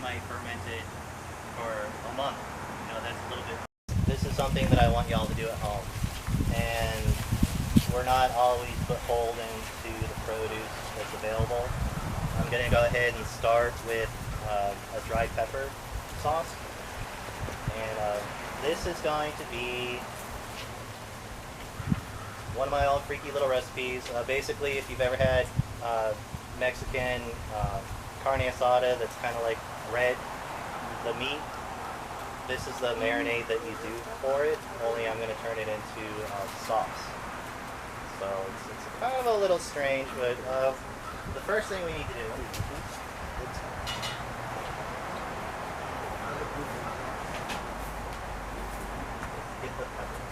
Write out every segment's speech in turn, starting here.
might ferment it for a month. You know, that's a little bit. This is something that I want y'all to do at home, and we're not always beholden to the produce that's available. I'm going to go ahead and start with a dried pepper sauce, and this is going to be one of my own freaky little recipes. Basically, if you've ever had Mexican carne asada that's kind of like red, the meat, this is the marinade that you do for it, only I'm going to turn it into sauce. So it's kind of a little strange, but the first thing we need to do get the peppers.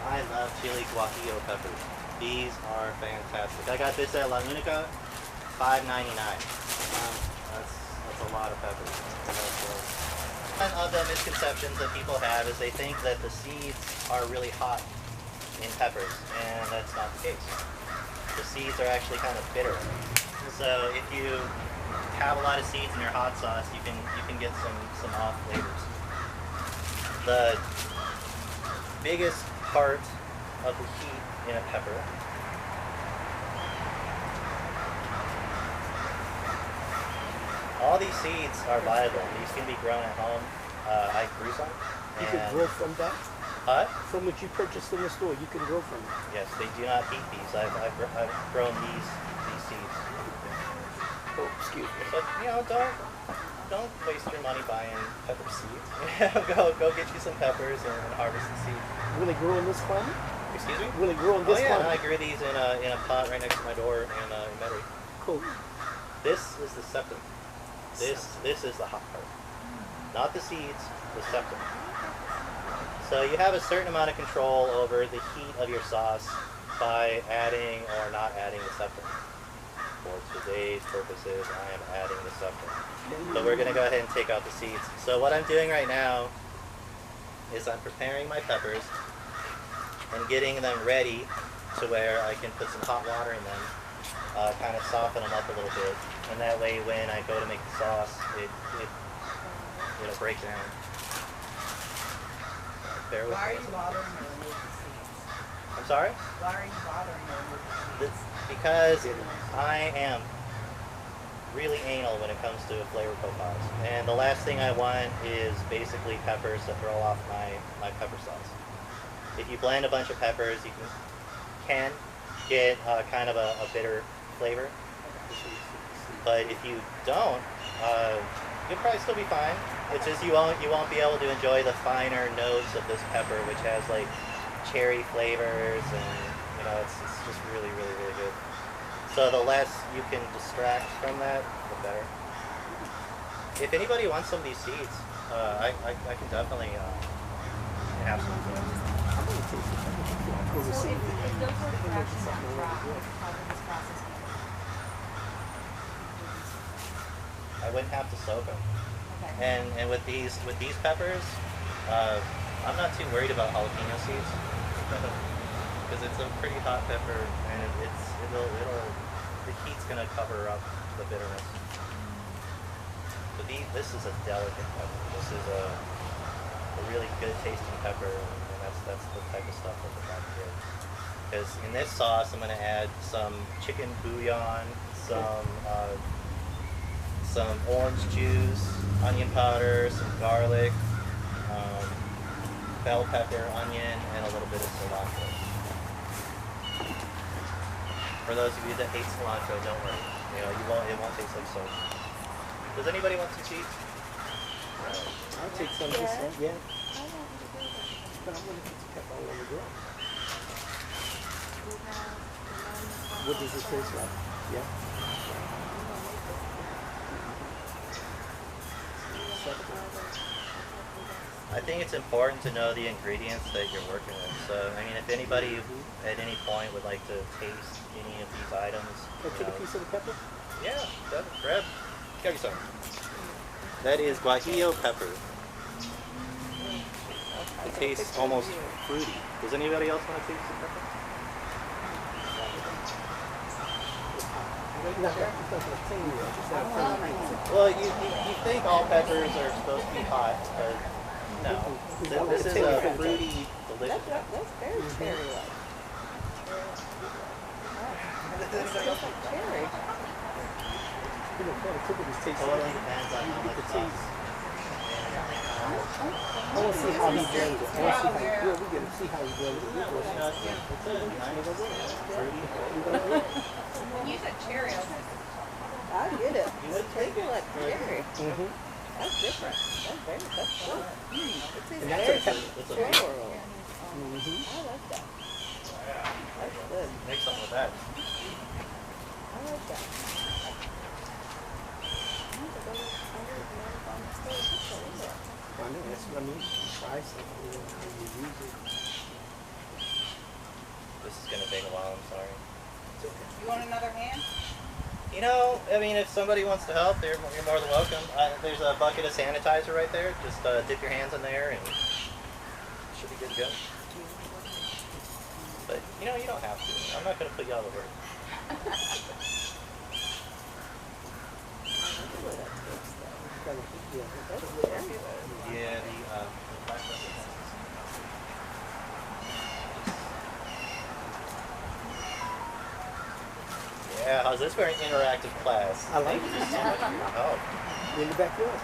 I love chili guajillo peppers. These are fantastic. I got this at La Unica, $5.99. That's a lot of peppers. One of the misconceptions that people have is they think that the seeds are really hot in peppers, and that's not the case. The seeds are actually kind of bitter. So if you have a lot of seeds in your hot sauce, you can get some off flavors. The biggest part of the heat in a pepper all these seeds are viable. These can be grown at home. I grew some. You can grow from that? From what you purchased in the store, you can grow from it? Yes, they do not heat these. I've grown these seeds. Oh, excuse me. But, you know, don't waste your money buying pepper seeds. go get you some peppers and harvest the seeds. Will they grow in this climate? Excuse me? Will they grow in this climate? I grew these in a pot right next to my door in Metairie. Cool. This is the septum. This is the hot part. Not the seeds, the septum. So you have a certain amount of control over the heat of your sauce by adding or not adding the septum. For today's purposes, I am adding the septum. So we're going to go ahead and take out the seeds. So what I'm doing right now is I'm preparing my peppers and getting them ready to where I can put some hot water in them, kind of soften them up a little bit, and that way when I go to make the sauce, it'll break down. Why are you bothering to remove the seeds? I'm sorry? Why are you bothering to remove the seeds? Because I am really anal when it comes to flavor profiles. And the last thing I want is basically peppers to throw off my pepper sauce. If you blend a bunch of peppers, you can get kind of a bitter flavor. But if you don't, you'll probably still be fine. It's just you won't be able to enjoy the finer notes of this pepper, which has like cherry flavors, and you know it's just really good. So the less you can distract from that, the better. If anybody wants some of these seeds, I can definitely have some. So if those were fractions on crop, how would this process be? I wouldn't have to soak them. Okay. And with these peppers, I'm not too worried about jalapeno seeds because it's a pretty hot pepper, and the heat's gonna cover up the bitterness. But this is a delicate pepper. This is a really good tasting pepper, and that's the type of stuff that we're about to get. Because in this sauce, I'm gonna add some chicken bouillon, some orange juice, onion powder, some garlic, bell pepper, onion, and a little bit of cilantro. For those of you that hate cilantro, don't worry. You know, it won't taste like soap. Does anybody want some cheese? I'll take some of this. Yeah. But I'm going to put the pepper all over the grill. What does it taste like? Yeah. I think it's important to know the ingredients that you're working with. So, I mean, if anybody at any point would like to taste any of these items, Can I take a piece of the pepper? Yeah, grab you some. That is guajillo pepper. It tastes almost fruity. Does anybody else want to taste the pepper? Well, you think all peppers are supposed to be hot, but no. This is a fruity, delicious pepper. That's very cherry-like. That's like cherry. Totally depends on how much sauce. I want to see how he blends it. I want to see how we get to see how he blends it. You said cherry. I get it. It tastes like cherry. That's different. That's cool. And that's a pepper. It's a floral. I like that. That's good. Make something with that. I like that. I know, that's what I mean. Try something when you use it. This is going to take a while, I'm sorry. You want another hand? You know, I mean, if somebody wants to help, you're more than welcome. There's a bucket of sanitizer right there. Just dip your hands in there and it should be good to go. But, you know, you don't have to. I'm not going to put you out of work. Yeah, the black stuff. Yeah, how's this for an interactive class? I like Thank it. you so much for your help. In the backyard.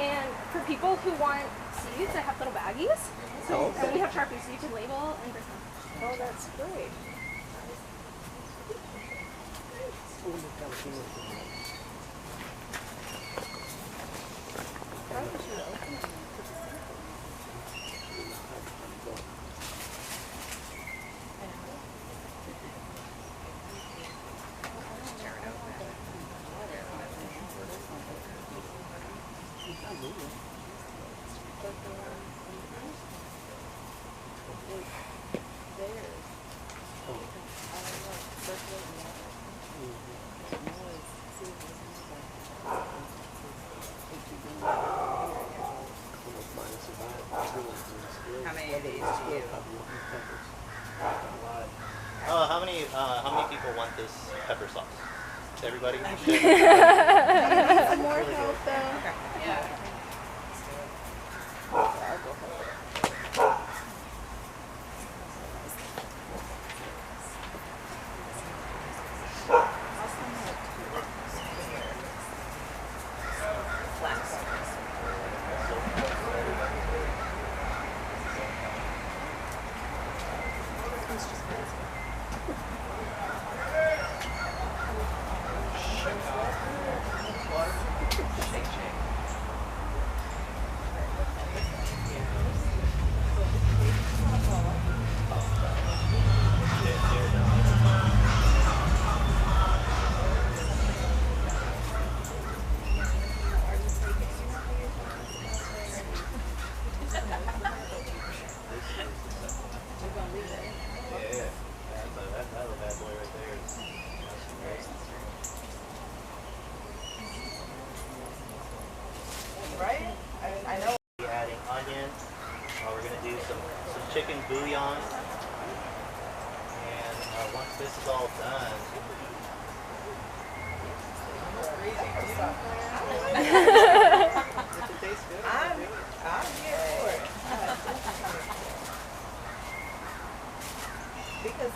And for people who want seeds, I have little baggies. So and we have Sharpies so you can label and bring them. Oh, that's great. Probably should open it. How many of these do you? How many people want this pepper sauce? Everybody? Some more help though? Yeah. Right? I know. Adding onion. We're going to do some chicken bouillon. And once this is all done, it tastes good. I'm here for it. Because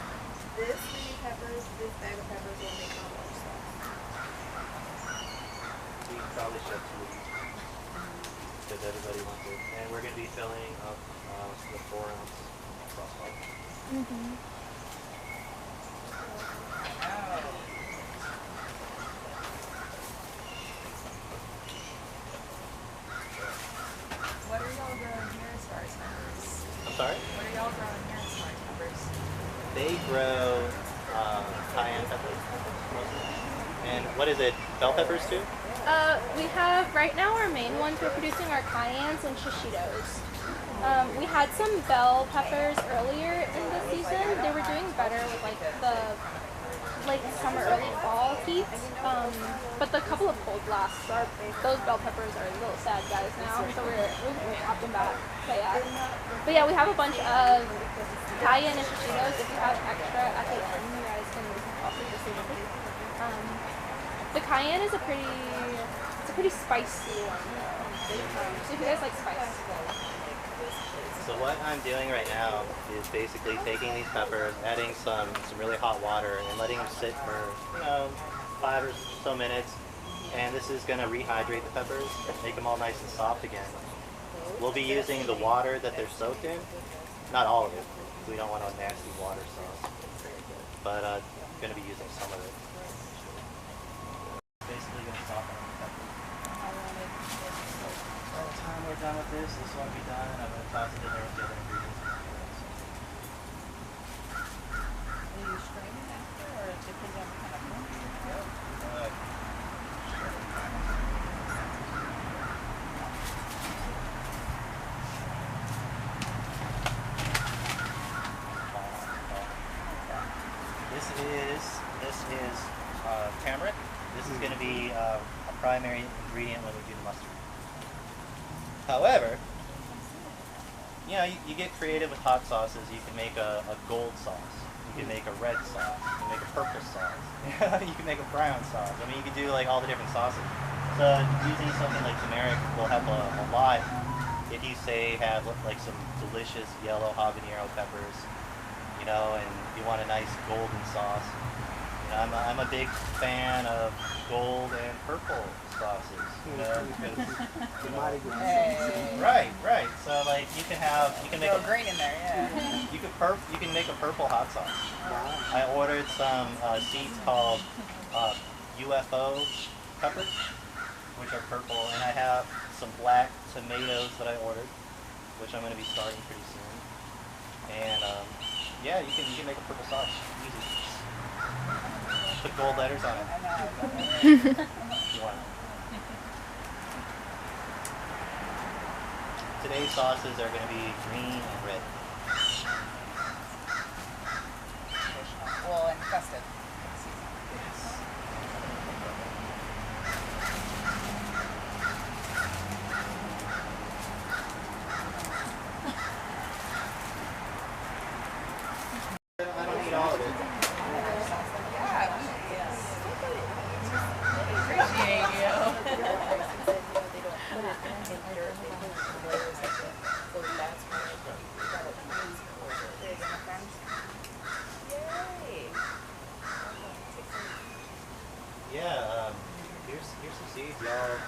this many peppers, this bag of peppers will make how much sauce? We probably should too. Because everybody wants it. And we're going to be filling up the 4-ounce crossbar. What are y'all growing here as far as peppers? I'm sorry? What are y'all growing here as far as peppers? They grow cayenne peppers mostly. And what is it? Bell peppers too? We have, right now our main ones we're producing are cayennes and shishitos. We had some bell peppers earlier in the season. They were doing better with like the late summer, early fall heat. But the couple of cold blasts, those bell peppers are little sad guys now, so we're popping back. But yeah, we have a bunch of cayenne and shishitos. If you have extra at the end, you guys The cayenne is a pretty spicy one though. So if you guys like spice. So what I'm doing right now is basically taking these peppers, adding some really hot water, and letting them sit for 5 or so minutes. And this is going to rehydrate the peppers, make them all nice and soft again. We'll be using the water that they're soaked in, not all of it. We don't want a nasty water sauce, but I'm going to be using some of it. Basically going to soften the peppers. By the time we're done with this will be done, and I'm going to toss it in there with the other ingredients. Will you strain it after, or it depends on what kind of milk you have? This is turmeric. This is going to be a primary ingredient when we do the mustard. However, you get creative with hot sauces. You can make a gold sauce. You can make a red sauce. You can make a purple sauce. You can make a brown sauce. I mean, you can do like all the different sauces. So using something like turmeric will help a lot. If you say have like some delicious yellow habanero peppers, and you want a nice golden sauce. I'm a big fan of gold and purple sauces. Right. So like you can make a green in there, yeah. You can make a purple hot sauce. Wow. I ordered some seeds called UFO peppers, which are purple, and I have some black tomatoes that I ordered, which I'm going to be starting pretty soon. And yeah, you can make a purple sauce. Easy. Put gold letters on it. If you want. Today's sauces are going to be green and red. Well, and festive. I don't need all of it. Yeah, here's some seeds, y'all.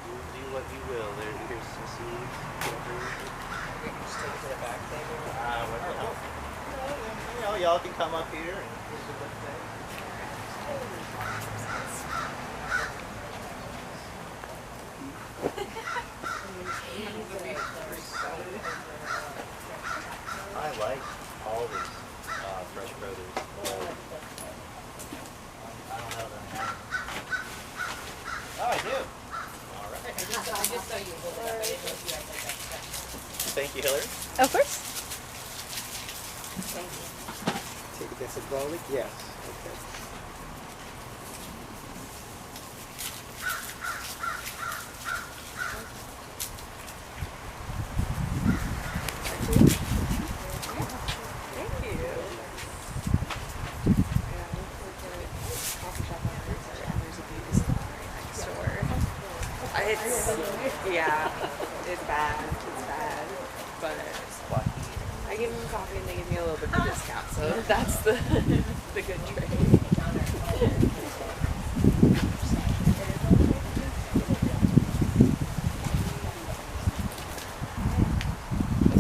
Do what you will. Here's some seeds. Just take it to the back table. What the hell? Y'all can come up here and look at things. I like all these fresh produce. I don't know that. Oh, I do. All right. I just saw you hold it up. I didn't know if you had like that. Thank you, Hillary. Of course. Thank you. Take a guess at garlic? Yes. Okay. It's bad, but I give them coffee and they give me a little bit of a discount, so that's the good trade.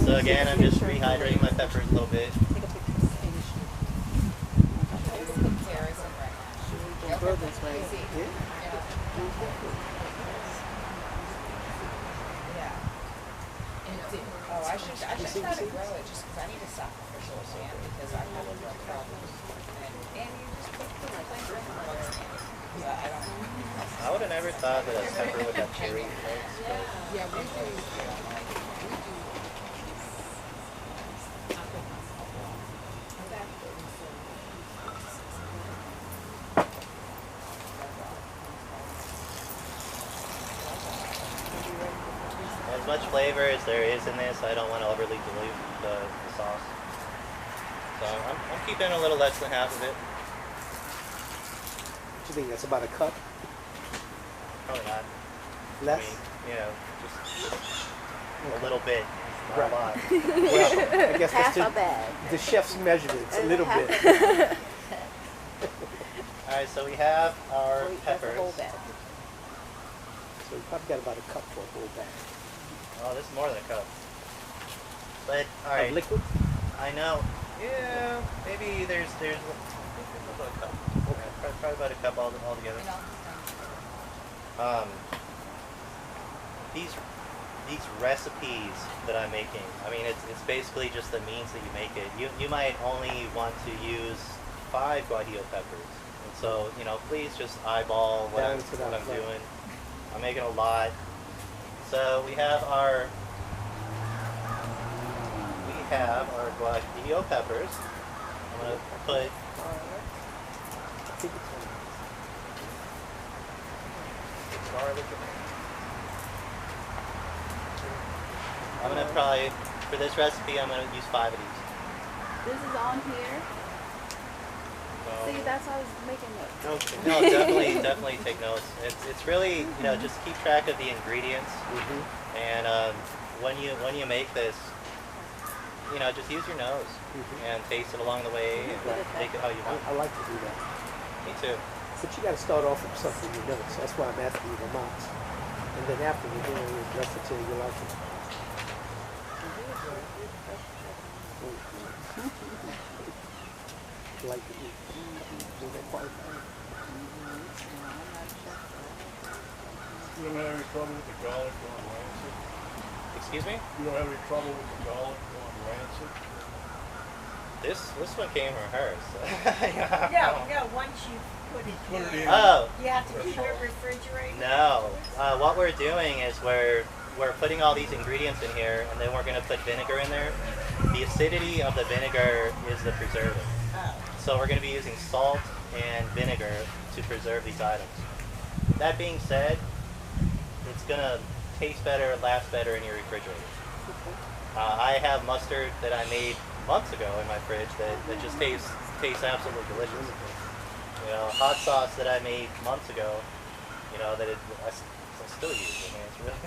So again, I'm just rehydrating my peppers a little bit. Go this way. Oh, I should try to grow it just because I need a sacrificial stand because I have a drug problem. And you just put the plants in the drug stand. So I don't. I would have never thought that a pepper would have cherry flakes. Yeah, we do. As much flavor as there is in this, I don't want to overly dilute the sauce. So I'm keeping a little less than half of it. What you think? That's about a cup? Probably not. Less? I mean, you know, just a little bit, not Right. a lot. Well, I guess Half that's a bag. the chef's measurements, a little Half bit. All right, so we have our That's a peppers. whole bag. So we probably got about a cup for a whole bag. Oh, this is more than a cup. But all Of right, liquid? I know. Yeah, maybe there's about a cup. Okay, probably about a cup altogether. These recipes that I'm making, I mean, it's basically just the means that you make it. You might only want to use 5 guajillo peppers, and so please just eyeball what I'm doing. I'm making a lot. So we have our guajillo peppers. I'm gonna put. I think it's one. Garlic in there. I'm gonna probably, for this recipe, I'm gonna use 5 of these. This is on here. So, See, that's how I was making notes. Okay. no, definitely take notes. It's really, just keep track of the ingredients, and when you make this, just use your nose and taste it along the way and make it how you want. I like to do that. Me too. But you got to start off with something you know. So that's why I'm asking you the amounts. And then after you're doing it, dress it till you like it. You like to eat. Do that qualify? You don't have any trouble with the garlic going rancid? Excuse me? You don't have any trouble with the garlic going rancid? This one came from her. So. Yeah, once you put it Put it in, in. Oh. you have to keep it refrigerated. No. What we're doing is we're putting all these ingredients in here, and then we're going to put vinegar in there. The acidity of the vinegar is the preservative. Oh. So we're going to be using salt and vinegar to preserve these items. That being said, it's going to taste better, last better in your refrigerator. I have mustard that I made months ago in my fridge that just tastes absolutely delicious. Hot sauce that I made months ago, that I still use. I mean, it's really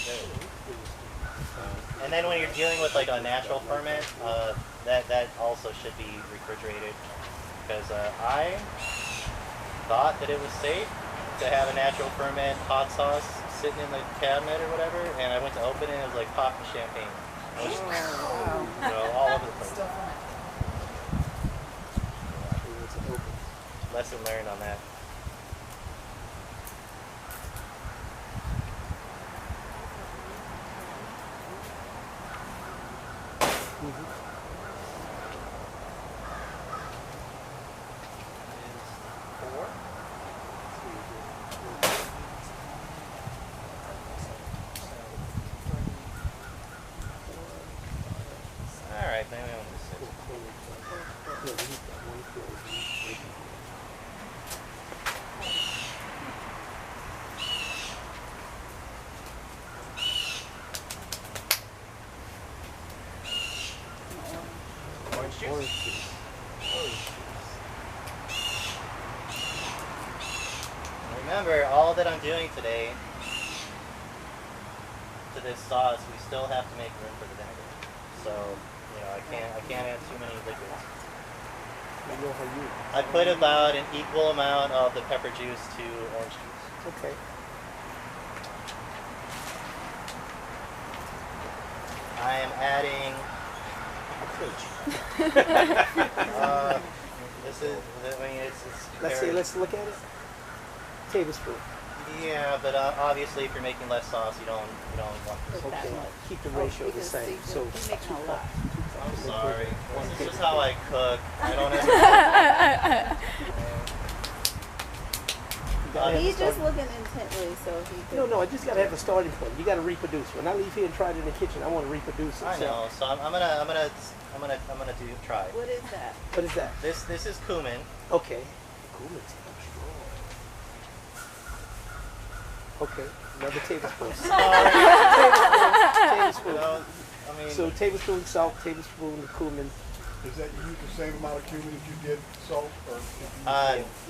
good. And then when you're dealing with like a natural ferment, that also should be refrigerated, because I thought that it was safe to have a natural ferment hot sauce sitting in the cabinet or whatever, and I went to open it and it was like popping champagne. It was all over the place. Lesson learned on that. Alright, maybe I'll just orange juice. Remember, all that I'm doing today to this sauce, we still have to make room for the vinegar. So, I can't add too many liquids. I put about an equal amount of the pepper juice to orange juice. Okay. I am adding. This is. I mean, it's Let's see. very- Let's look at it. Tablespoon. Yeah, but obviously, if you're making less sauce, you don't want this. Okay. Keep the ratio the same. So You're making a lot. I'm sorry. This is how I cook. I don't have. He's just looking intently, so he could. No, I just gotta have a starting point. You gotta reproduce. When I leave here and try it in the kitchen, I want to reproduce it. I know. So I'm gonna try. What is that? What is that? This is cumin. Okay. Okay, another tablespoon. Tablespoon. I mean, So tablespoon salt, tablespoon cumin. Is that you use the same amount of cumin as you did salt, or?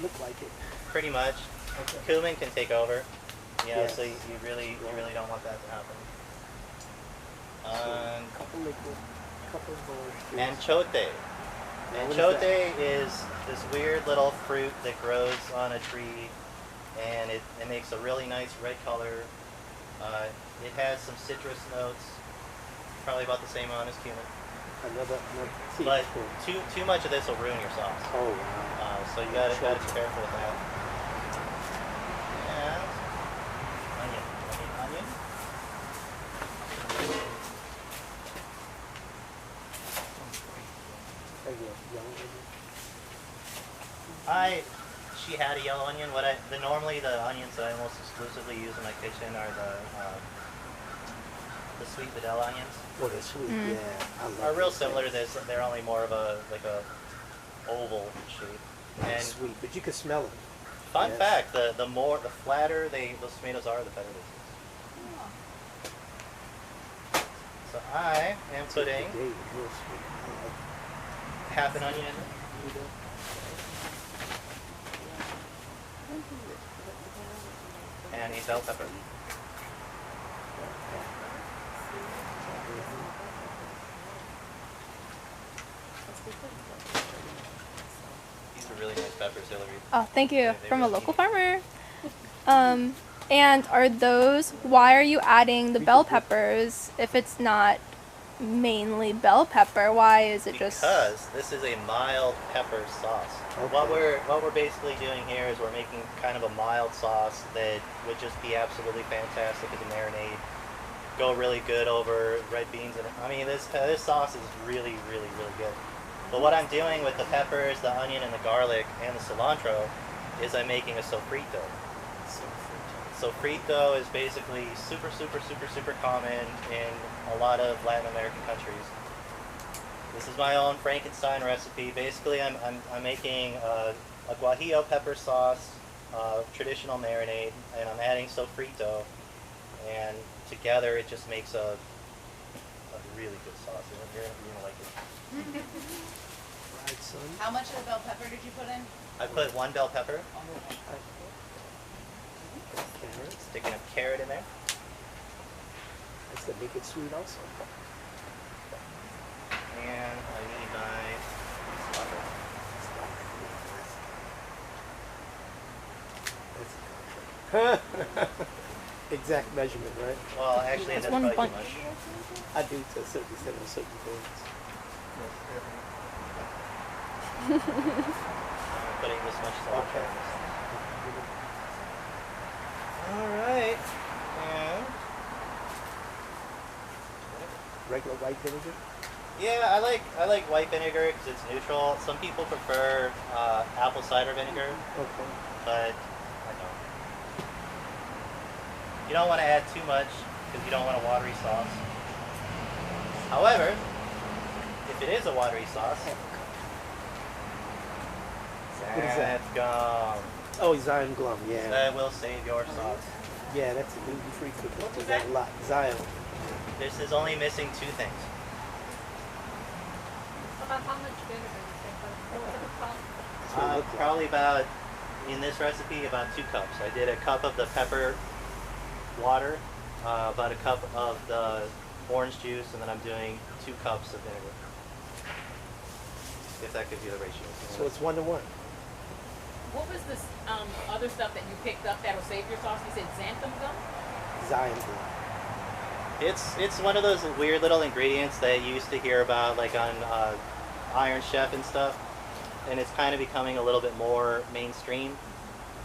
Look like it. pretty much. Okay. Cumin can take over. You know, Yes. so you really don't want that to happen. Couple liquid, couple of Anchote. Anchote is this weird little fruit that grows on a tree, and it makes a really nice red color. It has some citrus notes, probably about the same amount as cumin. Another But teaspoon. too much of this will ruin your sauce. Oh wow. So you gotta be careful with that. And onion. She had a yellow onion. Normally the onions that I almost exclusively use in my kitchen are the sweet Vidal onions. Oh, they're sweet. Yeah, I love Are real those similar to things. this. They're only more of a oval shape. And Sweet, but you can smell it. fun Yes. fact: the flatter those tomatoes are, the better it is. So I am putting Today is real sweet. I like half an onion in it. And a bell pepper. These are really nice peppers, Hillary. Oh, thank you. They From a really- local farmer. And are those, why are you adding the bell peppers if it's not mainly bell pepper? Why is it just... Because this is a mild pepper sauce. Okay. What we're basically doing here is we're making kind of a mild sauce that would just be absolutely fantastic as a marinade. Go really good over red beans, and I mean this sauce is really good. But what I'm doing with the peppers, the onion, and the garlic, and the cilantro is I'm making a sofrito. Sofrito is basically super common in a lot of Latin American countries. This is my own Frankenstein recipe. Basically, I'm making a guajillo pepper sauce, traditional marinade, and I'm adding sofrito, and together it just makes a really good sauce. You're gonna like it. fried son. How much of the bell pepper did you put in? I put 1 bell pepper, Carrots. sticking a carrot in there. That's to make it sweet also. And I need my butter. Exact measurement, right? Well, actually, That's that's one probably too bunch. much. I do to a certain extent on certain things. I'm putting this much salt. Okay. All right. And Regular white vinegar. yeah, I like white vinegar because it's neutral. Some people prefer apple cider vinegar, Okay. but I don't. You don't want to add too much because you don't want a watery sauce. However, if it is a watery sauce, What is that? gum. Oh, Zion Glum, yeah. That will save your sauce. Yeah, that's a gluten-free cookie. Is that a lot? Zion. This is only missing 2 things. About how much vinegar That's what it looked like. Probably about, in this recipe, about 2 cups. I did a cup of the pepper water, about a cup of the orange juice, and then I'm doing 2 cups of vinegar. If that gives you the ratio. So it's 1-to-1. What was this other stuff that you picked up that'll save your sauce? You said xanthan gum? Zion Glum. It's one of those weird little ingredients that you used to hear about, like on Iron Chef and stuff, and it's kind of becoming a little bit more mainstream.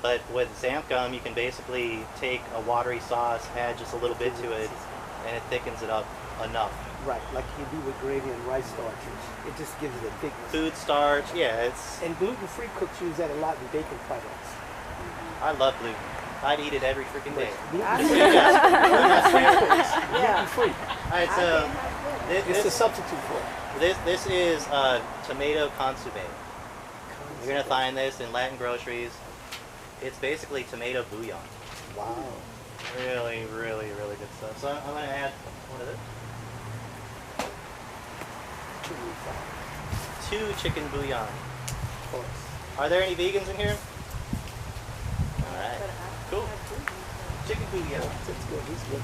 But with xanthan, you can basically take a watery sauce, add just a little bit to it, and it thickens it up enough. Right, like you do with gravy and rice starches. It just gives it a thickness. Food starch, yeah, it's. And gluten-free cooks use that a lot in bacon products. I love gluten. I'd eat it every freaking day. Gluten-free, gluten-free. All right, so It's a substitute for it. this is tomato consomme. You're gonna find this in Latin groceries. It's basically tomato bouillon. Wow. Really good stuff. So I'm gonna add one of this. 2 chicken bouillon. Of course. Are there any vegans in here? Yeah, that's good. He's good.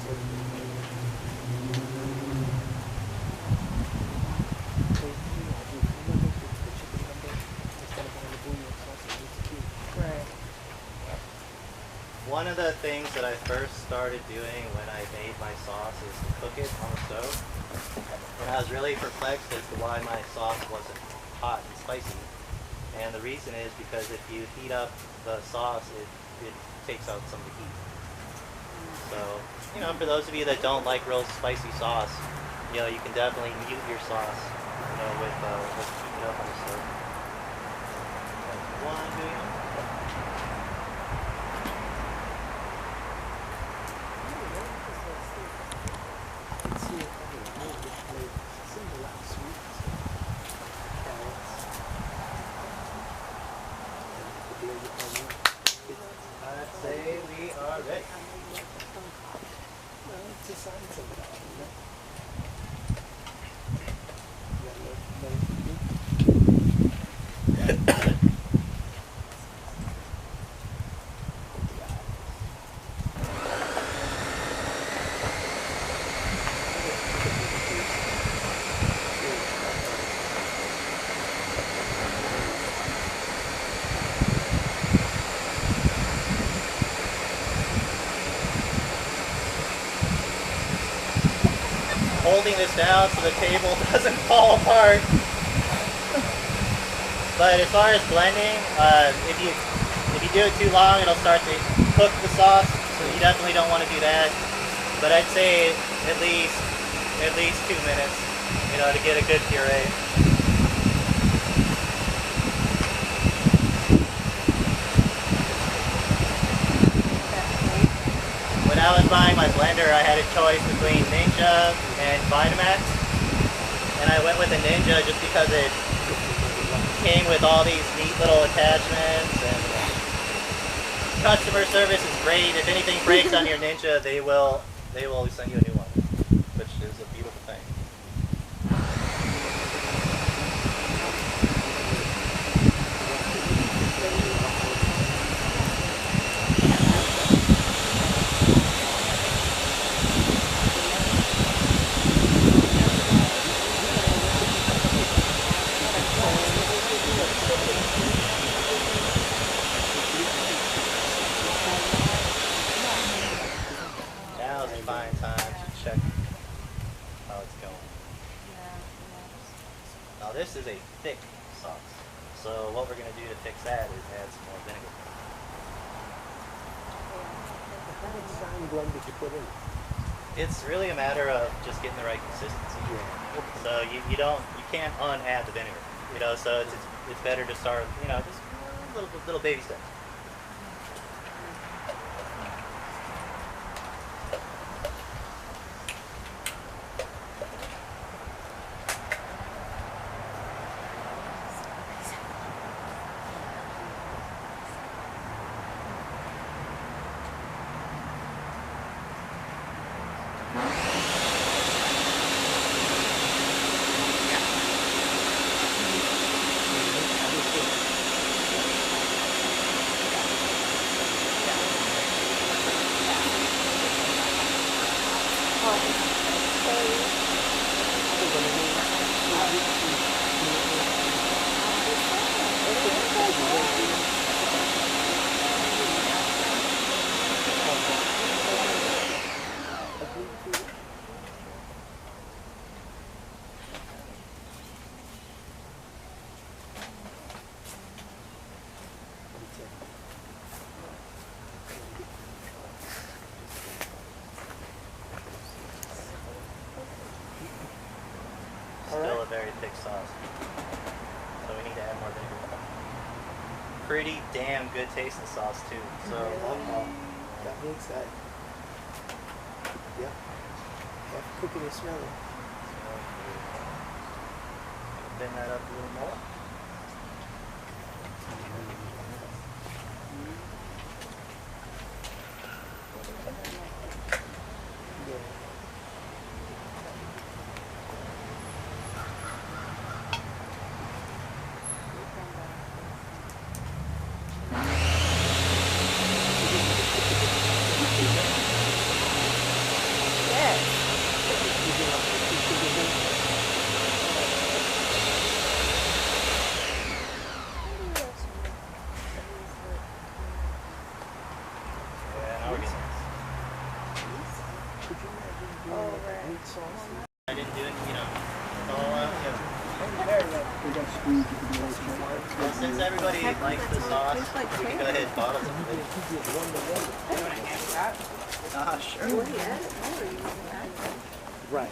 Right. One of the things that I first started doing when I made my sauce is to cook it on the stove. And I was really perplexed as to why my sauce wasn't hot and spicy. And the reason is because if you heat up the sauce, it takes out some of the heat. So, you know, for those of you that don't like real spicy sauce, you know, you can definitely mute your sauce, you know, with heating it up on the stove. That's one doing it. I'd say we are ready. Holding this down so the table doesn't fall apart. But as far as blending, if you do it too long, it'll start to cook the sauce. So you definitely don't want to do that. But I'd say at least 2 minutes, you know, to get a good puree. When I was buying my blender, I had a choice between Ninja and Vitamax, and I went with the Ninja just because it came with all these neat little attachments, and customer service is great. If anything breaks on your Ninja, they will send you a new one, which is a beautiful thing. Now's a fine time to check how it's going. Now this is a thick sauce, so what we're going to do to fix that is add some more vinegar. How much sound blend did you put in? It's really a matter of just getting the right consistency. So you can't unadd the vinegar, you know. So it's better to start, you know, just little baby steps. Still a very thick sauce, so we need to add more vinegar. Pretty damn good tasting sauce too. So Got me excited. Yep. After cooking and smelling. thin that up a little more. I didn't do it, you know. It's all out, yeah. Well, since everybody likes the sauce, we can go ahead and bottle some of it. Sure. Right.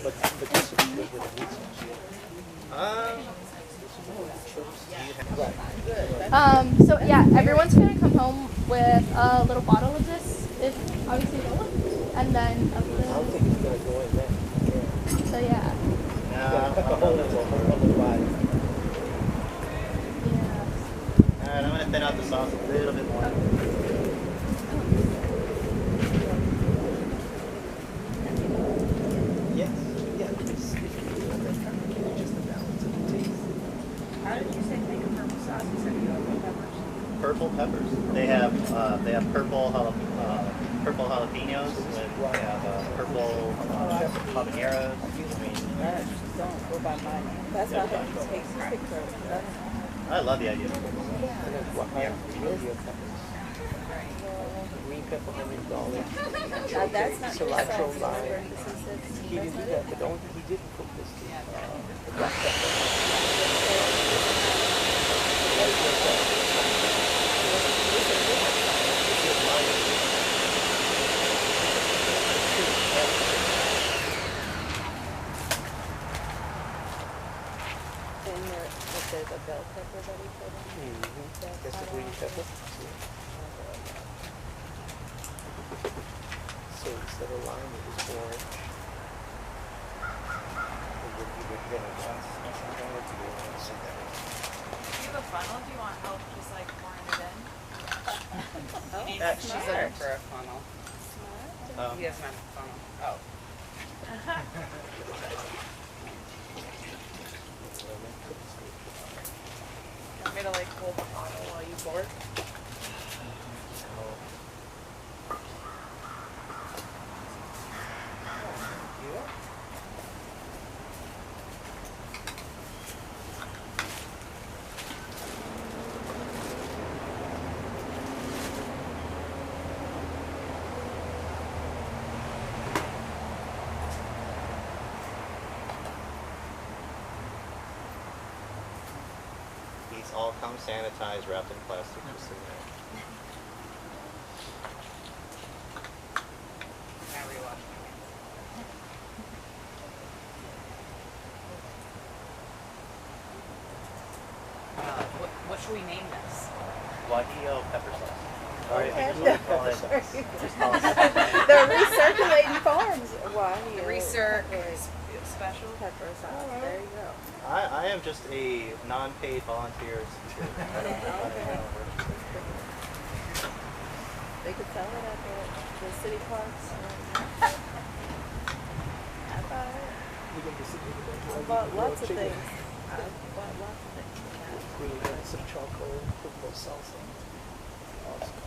But this is good with the meat sauce. So yeah, everyone's gonna come home with a little bottle of this, if obviously you want, and then of I don't think it's gonna go in there. so yeah. Cut the hole into a whole other body. Yeah. Alright, I'm gonna thin out the sauce a little bit more. Yes. Yeah. It's just the balance of the taste. How did you say make a purple sauce? You said you have peppers. Purple peppers. They have purple jalapenos. They have purple habaneros. I mean, Don't go by mine. That's Yeah, not how you take pictures. I love the idea. And then India peppers. Green pepper, onion, garlic, That's not cilantro, sauce, lime. remember, 'cause he said He didn't do that, but the only thing he didn't cook was the black pepper. And there's a bell pepper that he put in. That's the green pepper. So instead of lime, it was orange. And then you would get a glass. Do you have a funnel? Do you want help just like pouring it in? She's looking for a funnel. He doesn't have a funnel. Oh. Want me to like hold the bottle while you pour? These all come sanitized, wrapped in plastic, just so you know. Now rewash my hands. What should we name this? Guajillo pepper sauce. Or if you Okay. just want to call it, just call it. The Recirculating Farms. Why? Special? Pepper sauce. There you go. I am just a non-paid volunteer teacher. I don't know how it works. They could sell it at the city parks. I bought lots of things. I bought lots of things. Green rice, some charcoal, put a little salsa. Awesome.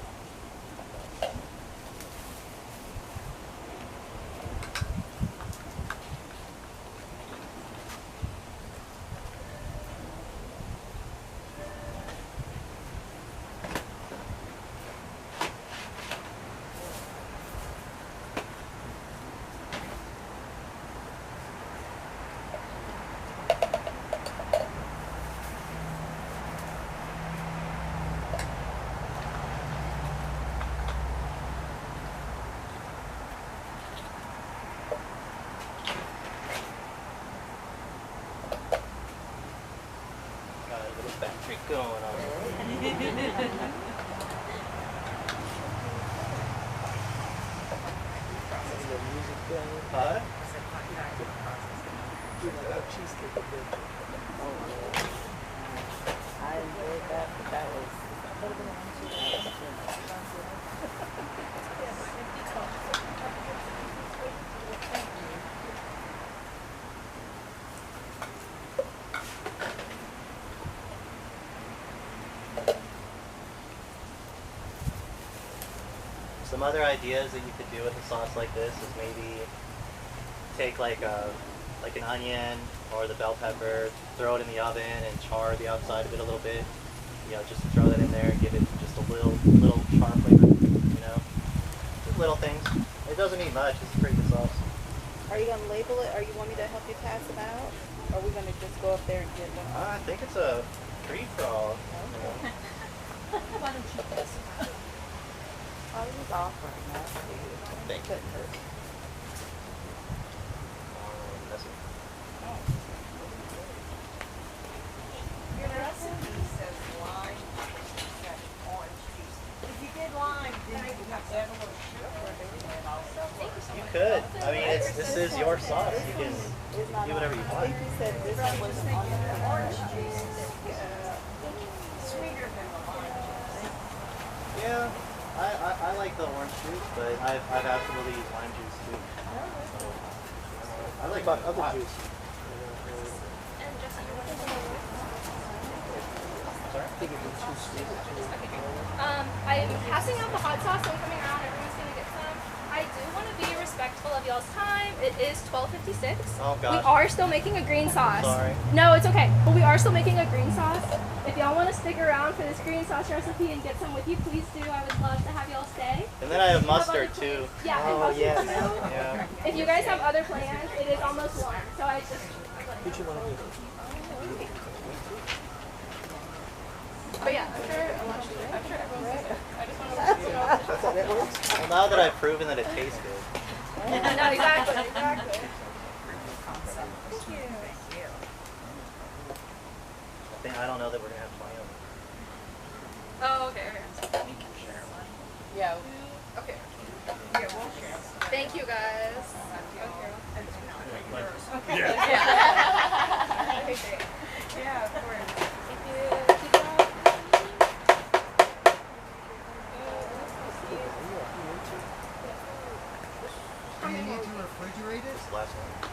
Got a little factory going on. And the music playing. Huh? You know, that cheesecake of it. I enjoyed that, but that was. Some other ideas that you could do with a sauce like this is maybe take like an onion or the bell pepper, throw it in the oven and char the outside of it a little bit. You know, just throw that in there and give it just a little char flavor, you know. little things. It doesn't need much. It's pretty good sauce. Are you gonna label it, or you want me to help you pass them out? Or are we gonna just go up there and get them? I think it's a free-for-all. Why don't you pass it out? I was just offering that to you. Thank you. Couldn't hurt. Your recipe says lime, and orange juice. If you did lime, then you would have to add a little sugar in it also. You could. I mean, this is your sauce. You can It's not do whatever you I want. think you said this one was on the Orange juice is sweeter than the lime juice. Yeah, I like the orange juice, but I've absolutely used lime juice too. So, I like What about it a lot. other juice? Sorry? I think it'd be too sweet or too. I'm passing out the hot sauce. I'm coming around. Everyone's gonna get some. I do want to be respectful of y'all's time. It is 12:56. Oh, We gosh. are still making a green sauce. Sorry. No, it's okay. But we are still making a green sauce. If y'all want to stick around for this green sauce recipe and get some with you, please do. I would love to have y'all stay. And then I have If you have mustard other too. plans- Yeah, and Oh, mustard yes. too. Yeah. If you guys have other plans, it is almost 1. So I just. Who'd you want to eat? But yeah, I'm sure everyone's good. I just want to let you know. That's how that works? Well, now that I've proven that it tastes good. No, exactly, exactly. I don't know that we're gonna have 20 of them. Oh, okay, okay. Yeah. Okay. Yeah, we'll share. Thank you guys. Yeah. Yeah, of course. Thank you. Keep it up. Do you need to refrigerate it? This is the last one.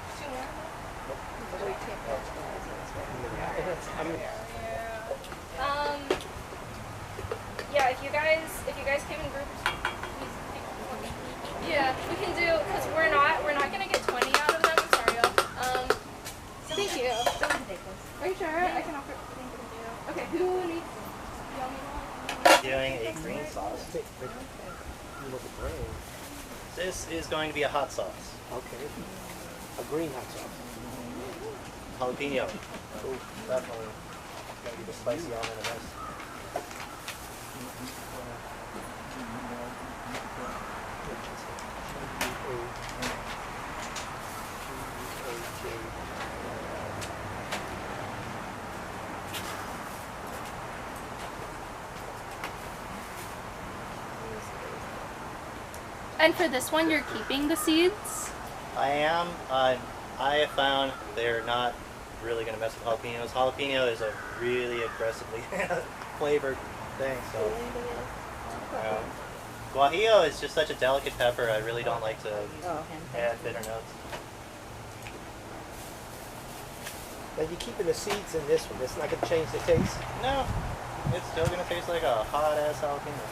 Um, yeah, if you guys came in groups, yeah, we can do, because we're not gonna get 20 out of them. I'm sorry, y'all. Thank you. Are you sure? I can offer. Okay, who needs? Y'all need one? Doing a green sauce. You look at brain. This is going to be a hot sauce. Okay. A green hot sauce. Jalapeno. Oh, definitely. Gonna be the spicy element of this. And for this one, you're keeping the seeds? I am. I have found they're not really going to mess with jalapenos. Jalapeno is a really aggressively flavored thing. So, guajillo is just such a delicate pepper. I really don't like to add bitter notes. Now you're keeping the seeds in this one. It's not going to change the taste. No, it's still going to taste like a hot ass jalapeno.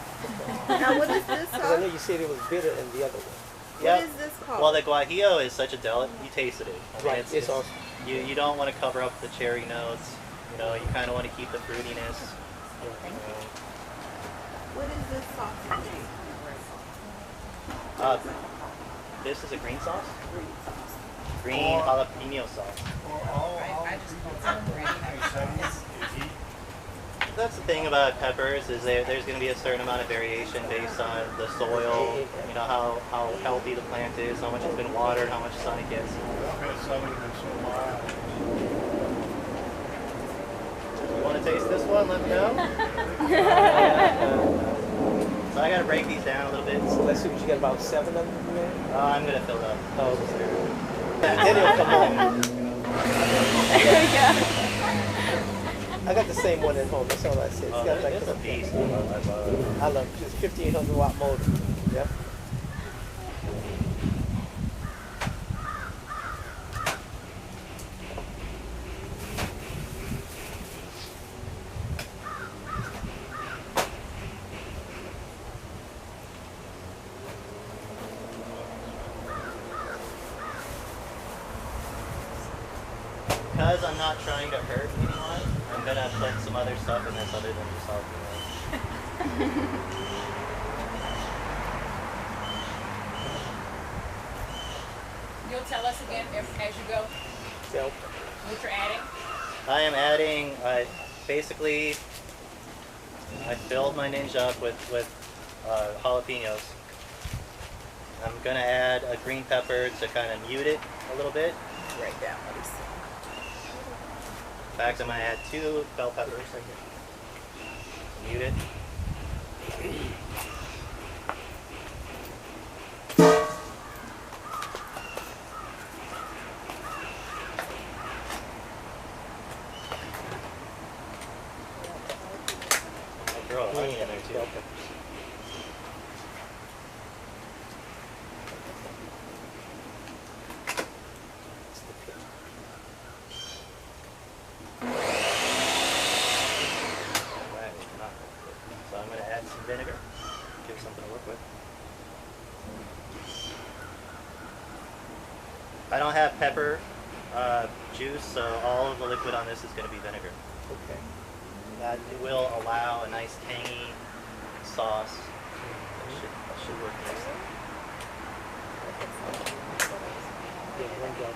Now, what is this 'Cause I know sauce? you said it was bitter in the other one. What is this called? Well, the guajillo is such a delicate. You tasted it. I mean, Right, it's awesome. You don't want to cover up the cherry notes. You know, you kind of want to keep the fruitiness. What is this sauce? This is a green sauce. Green sauce. Green jalapeno sauce. I just call it green. That's the thing about peppers is there's going to be a certain amount of variation based on the soil, you know, how healthy the plant is, how much it's been watered, how much sun it gets. You want to taste this one? Let me know. So I got to break these down a little bit. So let's see what you got, about 7 of them there? I'm going to fill it up. Oh, then it'll come on. There we go. I got the same one at home. That's all I said. It's got like It's a beast. I I love it. It's 1500 watt motor. Yep. Because I'm not trying to hurt anyone, I'm going to put some other stuff in this other than just jalapeno. You'll tell us again as you go So, what you're adding. I am adding, basically, I filled my ninja up with jalapenos. I'm gonna add a green pepper to kind of mute it a little bit. Write down what he's saying. In fact, I'm gonna add 2 bell peppers. Mute it. I'll throw an onion in there too. bell peppers. That's the pit. That is not good. So I'm gonna add some vinegar. Give it something to work with. I don't have pepper juice, so all of the liquid on this is going to be vinegar. Okay. That will allow a nice tangy sauce. That should work nicely. Yeah, one drop.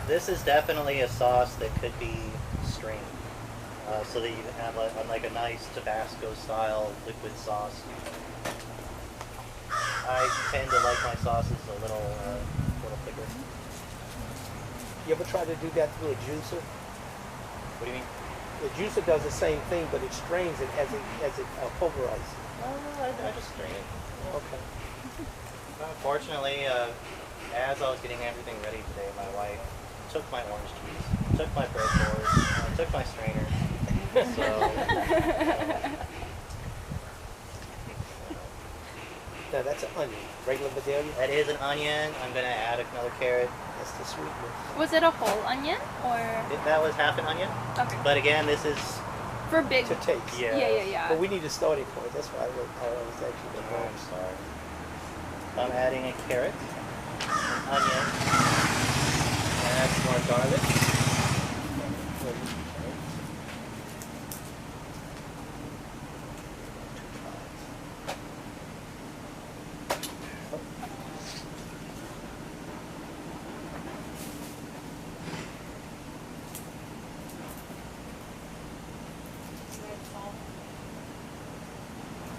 This is definitely a sauce that could be strained, so that you have like a nice Tabasco style liquid sauce. I tend to like my sauces a little thicker. You ever try to do that through a juicer? What do you mean? The juicer does the same thing, but it strains it as it pulverizes. I just strain it. Okay. Fortunately, as I was getting everything ready today, my wife took my orange juice, took my bread board, took my strainer. Now that's an onion, regular Vidalia. That is an onion. I'm gonna add another carrot. That's the sweetness. Was it a whole onion or? That was half an onion. Okay. But again, this is For big. To taste. yeah. But we need a starting point. That's why I was actually Oh, going I'm sorry. I'm adding a carrot, an onion, and some more garlic.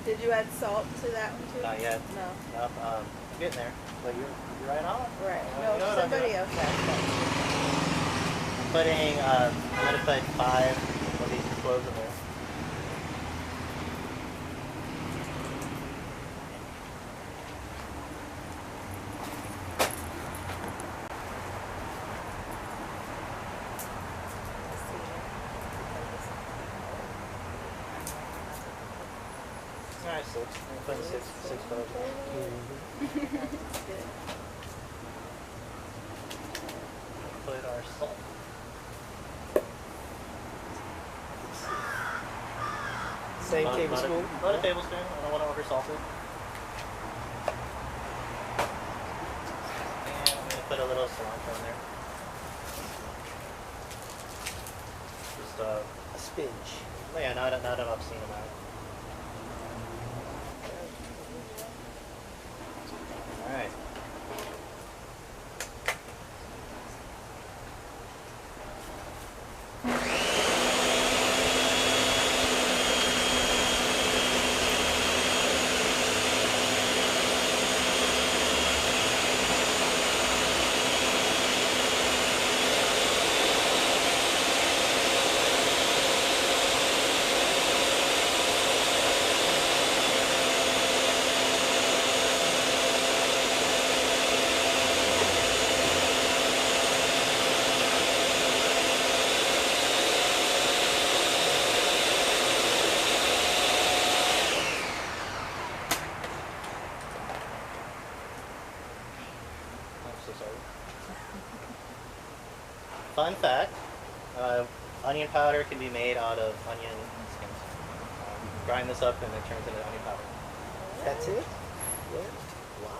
Did you add salt to that one too? Not yet. No. Nope, I'm getting there. But you're right on. Right. You No, know what I'm somebody doing. else added that. I'm gonna put 5 of these cloves in there. Alright, 6. I'm putting 6 cloves in there. Put our salt. Same tablespoon. About a tablespoon. I don't want to over salt it. And I'm going to put a little cilantro in there. Just A spinach. yeah, not an obscene amount. All right. I'm so sorry. Fun fact, onion powder can be made out of onion skins. Grind this up and it turns into onion powder. That's it? Yeah. Wow.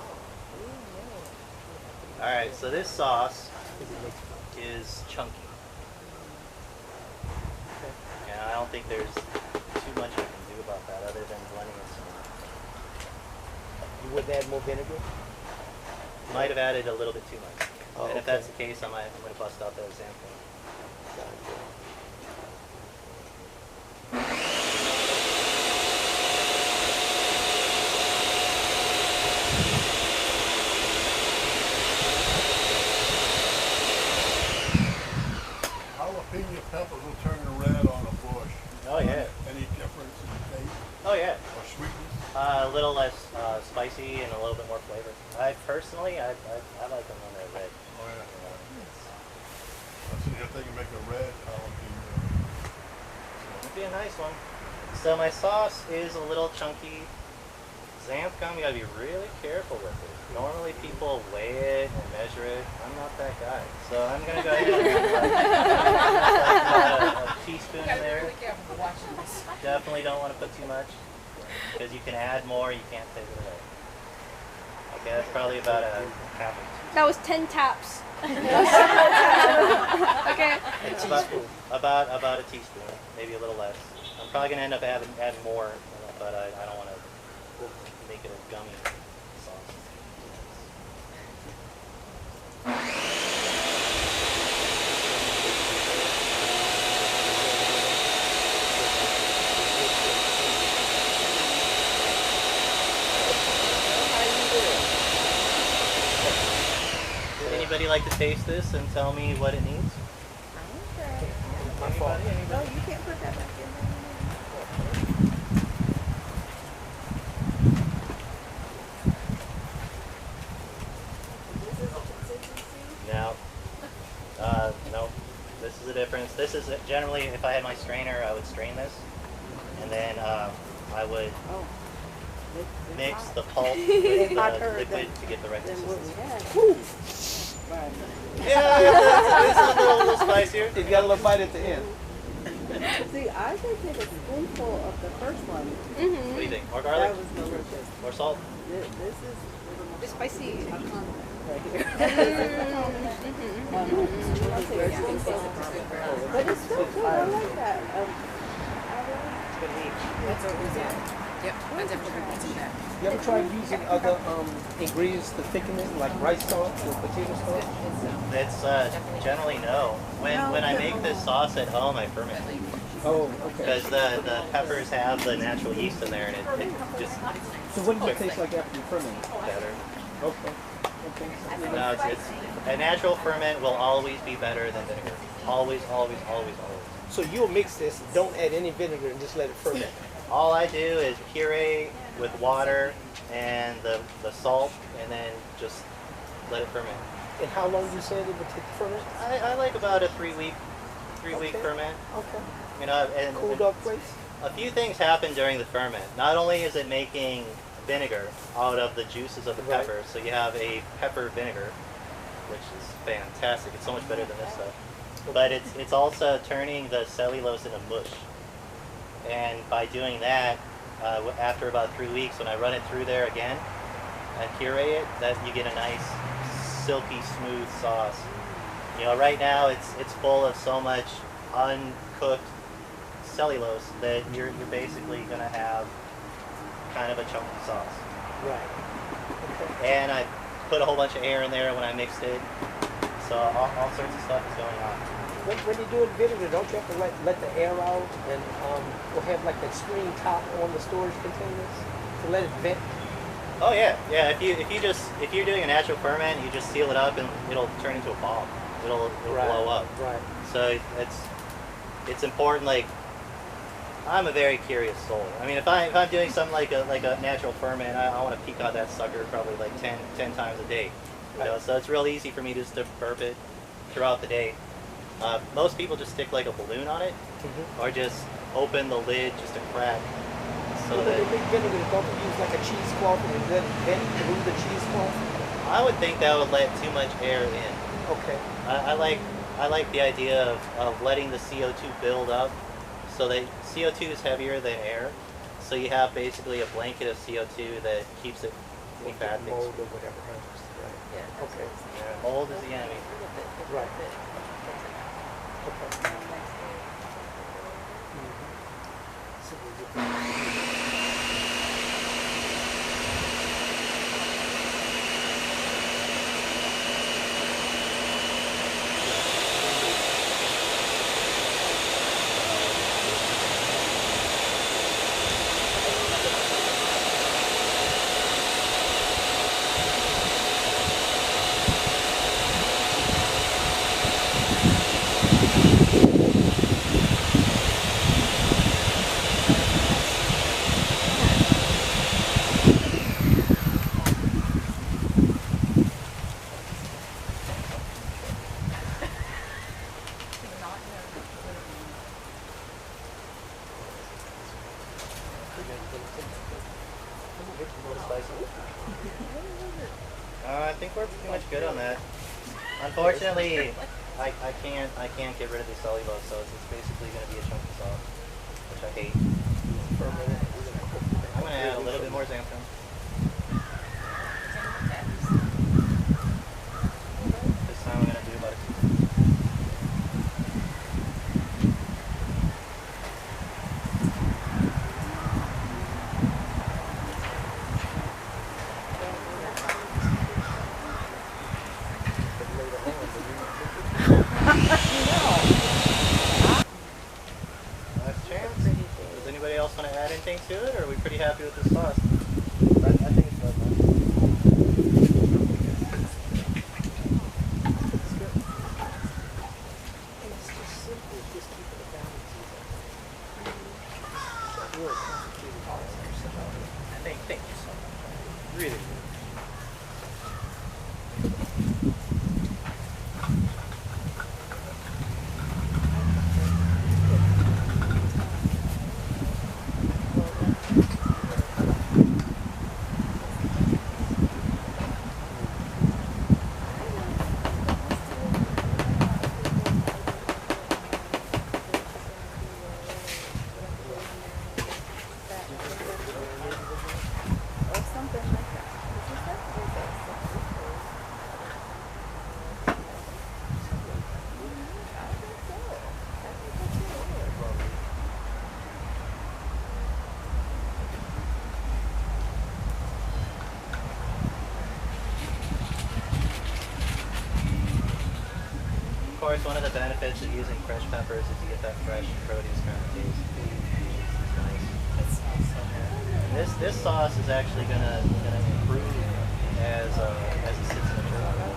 All right, so this sauce is chunky. And I don't think there's too much I can do about that other than blending it some more. You wouldn't add more vinegar? Might have added a little bit too much. Oh, and if okay. that's the case, I'm going to bust out that example. Jalapeno peppers will turn red on a bush. Oh, yeah. Any difference in taste Oh, yeah. or sweetness? A little less spicy and a little bit more flavor. I personally, I like them when they're red. Oh, yeah. I see if they can make a red jalapeno. It'd be a nice one. So my sauce is a little chunky. Xanthan, you gotta be really careful with it. Normally people weigh it and measure it. I'm not that guy. So I'm gonna go ahead and put a teaspoon in there. Be careful watching this. Definitely don't want to put too much because you can add more, you can't take it away. Okay, that's probably about a half a teaspoon. That was 10 taps. Okay. About a teaspoon, maybe a little less. I'm probably gonna end up adding more, but I don't want to make it a gummy sauce. Would anybody like to taste this and tell me what it needs? My fault. No, you can't put that back in there. This is a consistency. No. This is the difference. This is generally, if I had my strainer, I would strain this, and then I would Oh. mix the pulp with the liquid to get the right Then what consistency. we had. Right. Yeah, it's a little spicier. You got a little bite at the end. See, I could take a spoonful of the first one. What do you think? More That garlic? was delicious. More salt? This is It's spicy. a condiment right here. But it's still good. I like that. Yep, I definitely want to do that. You ever tried using other ingredients to thicken it, like rice sauce or potato sauce? It's generally no. When I make this sauce at home, I ferment it. Oh, okay. Because the peppers have the natural yeast in there, and it just So what does it taste like after you ferment it? better. Okay. Okay. No, it's a natural ferment will always be better than vinegar. Always, always, always, always. So you'll mix this, don't add any vinegar, and just let it ferment. All I do is puree with water and the salt, and then just let it ferment. And how long you said it would take to ferment? I like about a three week Okay. ferment. Okay. You know, and Cooled off place? a few things happen during the ferment. Not only is it making vinegar out of the juices of the Right. pepper, so you have a pepper vinegar, which is fantastic. It's so much better than this stuff. But it's also turning the cellulose into mush. And by doing that, after about 3 weeks, when I run it through there again and puree it, that you get a nice silky smooth sauce. You know, right now it's full of so much uncooked cellulose that you're basically gonna have kind of a chunky sauce. Right. Okay. And I put a whole bunch of air in there when I mixed it, so all sorts of stuff is going on. When you're doing vinegar, don't you have to let the air out and we'll have like that screen top on the storage containers to let it vent? Oh yeah. If you're doing a natural ferment, you just seal it up and it'll turn into a bomb. It'll Right. blow up. Right. So it's important. Like, I'm a very curious soul. I mean, if I'm doing something like a natural ferment, I want to peek out that sucker probably like 10 times a day. You know, so it's real easy for me just to burp it throughout the day. Most people just stick like a balloon on it, or just open the lid just a crack. So So that when you make vinegar, don't you use like a cheesecloth and let it vent through the cheesecloth? I would think that would let too much air in. Okay. I like the idea of letting the CO2 build up, so that CO2 is heavier than air, so you have basically a blanket of CO2 that keeps it in bad things. Mold or whatever happens. Right. Yeah. Okay. Yeah, old is the enemy. Right. Okay. So we'll get I think we're pretty much good on that. Unfortunately, I can't get rid of the cellulose, so it's basically going to be a chunky sauce, which I hate. I'm going to add a little bit more xanthan. This time I'm going to do about a teaspoon. Last chance. Does anybody else want to add anything to it, or are we pretty happy with this sauce? I think it's good, man. It's just simple, just keeping it balanced. Real complicated process. Thank you so much. Really. Or something like that. Of course, one of the benefits of using fresh peppers is you get that fresh produce kind of taste. It's nice. And this sauce is actually gonna improve as it sits in the turkey.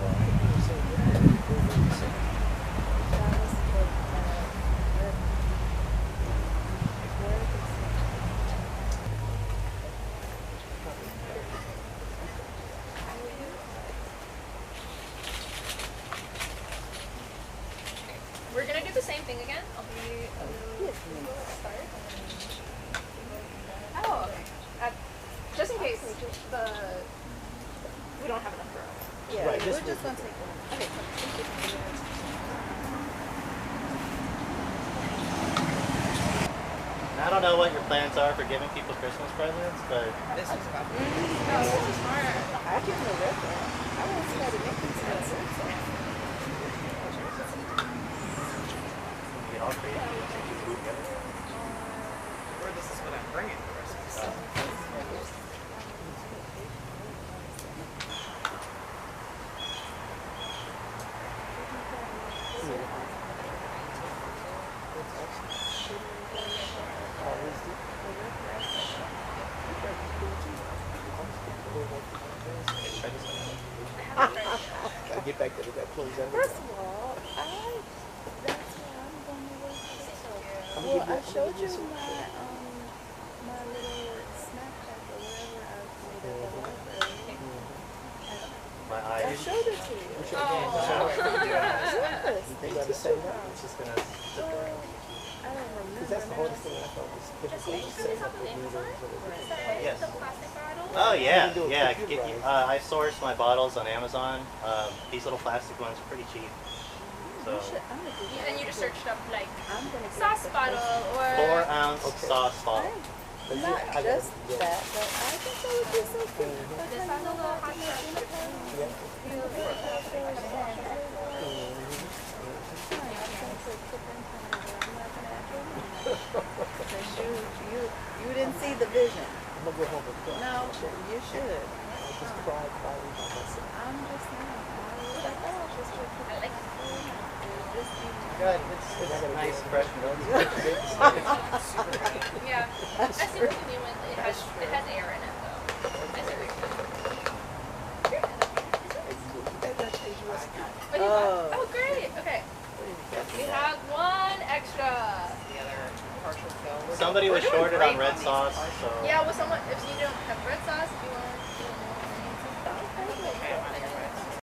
We're gonna do the same thing again. I'll be start. Oh, okay. Just in case we don't have enough room. Yeah, Right, we're this just will gonna be take one. Okay, cool. I don't know what your plans are for giving people Christmas presents, but This is about Oh, this is smart. I give them a red one. I want to try to make these sense. you get all crazy. or this is what I'm bringing for Christmas. Gotta get back to that close out. First of all, that's why I'm gonna work this. Well, I showed you my little snack pack or whatever I made at the library. My I eyes. showed it to you. Yes. You gotta say that. It's just gonna sit there. I don't remember. Because that's the hardest thing I thought was Jesse, difficult do to you set have up an the Amazon? noodles. Yes. The plastic bottle? Oh yeah, You can do it yeah. computerized. I source my bottles on Amazon. These little plastic ones are pretty cheap. So I'm gonna do And you just searched up like I'm gonna get sauce the bottle or 4-ounce Okay. sauce bottle. Not just that, but I think that would be so cute. This has a little hot tub. You didn't see the vision. I'm gonna go home and cry. No, you should. I just cried quietly by myself. I'm just saying. I was like, oh, just I like Good. It's a nice fresh milk. Yeah. I see what you mean with it has air in it though. I see what you're saying. Oh, great. Okay. We have one extra. The other partial fill. Somebody was shorted on red sauce, so Yeah, well, someone, if you don't